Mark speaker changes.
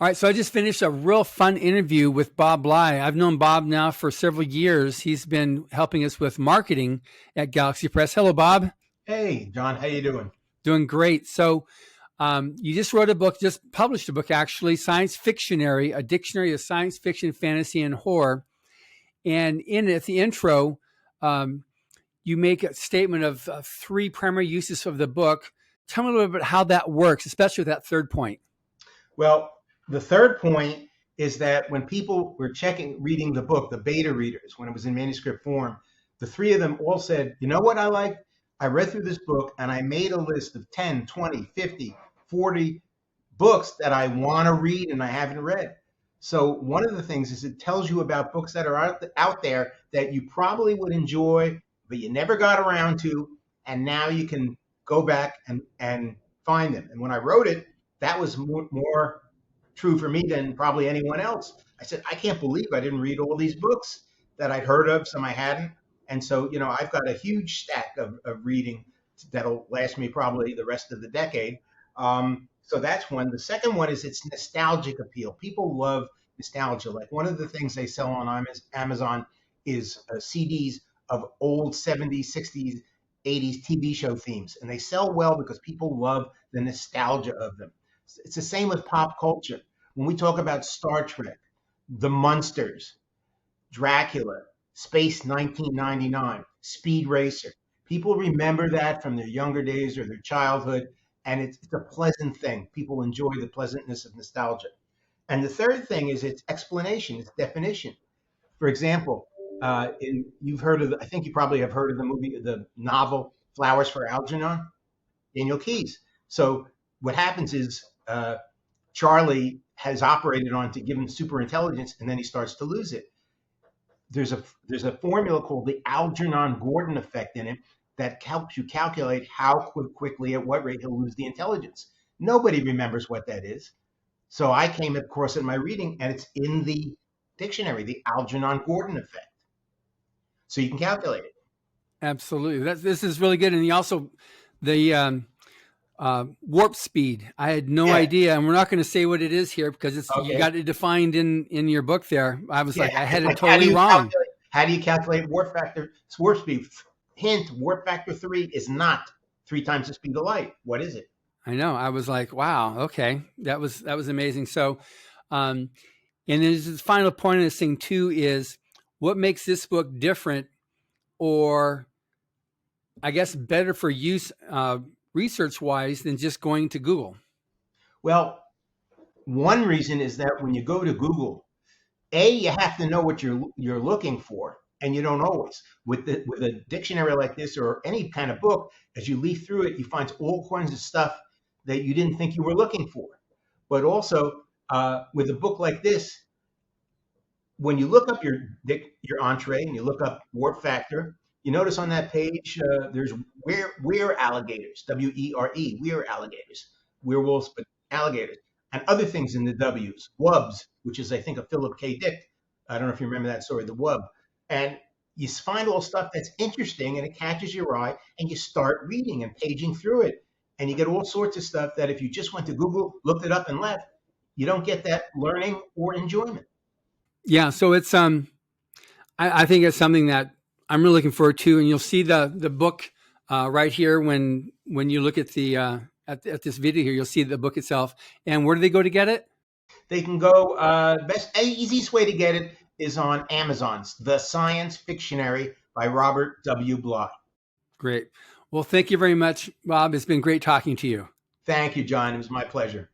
Speaker 1: All right, so I just finished a real fun interview with Bob Bly. I've known Bob now for several years. He's been helping us with marketing at Galaxy Press. Hello, Bob.
Speaker 2: Hey, John, how you doing?
Speaker 1: Doing great. So you just wrote a book, just published a book, actually, Science Fictionary, a dictionary of science fiction, fantasy, and horror. And in it, at the intro, you make a statement of three primary uses of the book. Tell me a little bit about how that works, especially with that third point.
Speaker 2: Well, the third point is that when people were reading the book, the beta readers, when it was in manuscript form, the three of them all said, you know what I like? I read through this book and I made a list of 10, 20, 50, 40 books that I want to read and I haven't read. So one of the things is it tells you about books that are out there that you probably would enjoy, but you never got around to, and now you can go back and find them. And when I wrote it, that was more true for me than probably anyone else. I said, I can't believe I didn't read all these books that I'd heard of, some I hadn't. And so, I've got a huge stack of reading that'll last me probably the rest of the decade. So that's one. The second one is its nostalgic appeal. People love nostalgia. Like one of the things they sell on Amazon is CDs of old 70s, 60s, 80s TV show themes. And they sell well because people love the nostalgia of them. It's the same with pop culture. When we talk about Star Trek, The Munsters, Dracula, Space 1999, Speed Racer, people remember that from their younger days or their childhood, and it's a pleasant thing. People enjoy the pleasantness of nostalgia. And the third thing is its explanation, its definition. For example, you've heard of, I think you probably have heard of the novel Flowers for Algernon, Daniel Keyes. So what happens is Charlie has operated on to give him super intelligence, and then he starts to lose it. There's a formula called the Algernon-Gordon effect in it that helps you calculate how quickly, at what rate he'll lose the intelligence. Nobody remembers what that is. So I came across it in my reading, and it's in the dictionary, the Algernon-Gordon effect. So you can calculate it.
Speaker 1: Absolutely. This is really good. And you also, the warp speed, I had no idea. And we're not going to say what it is here because you got it defined in your book there. I was like, I had it totally wrong.
Speaker 2: How do you calculate warp factor? It's warp speed. Hint, warp factor 3 is not 3 times the speed of light. What is it?
Speaker 1: I know. I was like, wow, okay. That was amazing. So, and then the final point of this thing too is what makes this book different, or I guess better for use research wise than just going to Google?
Speaker 2: Well, one reason is that when you go to Google, you have to know what you're looking for, and you don't always. With a dictionary like this or any kind of book, as you leaf through it, you find all kinds of stuff that you didn't think you were looking for. But also with a book like this, when you look up your entree and you look up warp factor, you notice on that page there's were alligators, W-E-R-E, were alligators, werewolves, but alligators, and other things in the W's, wubs, which is I think a Philip K. Dick. I don't know if you remember that story, the wub. And you find all stuff that's interesting and it catches your eye, and you start reading and paging through it, and you get all sorts of stuff that if you just went to Google, looked it up, and left, you don't get that learning or enjoyment.
Speaker 1: Yeah, so it's I think it's something that I'm really looking forward to, and you'll see the book right here when you look at the at this video here. You'll see the book itself. And where do they go to get it?
Speaker 2: They can go. Easiest way to get it is on Amazon's The Science Fictionary by Robert W. Bly.
Speaker 1: Great. Well, thank you very much, Bob. It's been great talking to you.
Speaker 2: Thank you, John. It was my pleasure.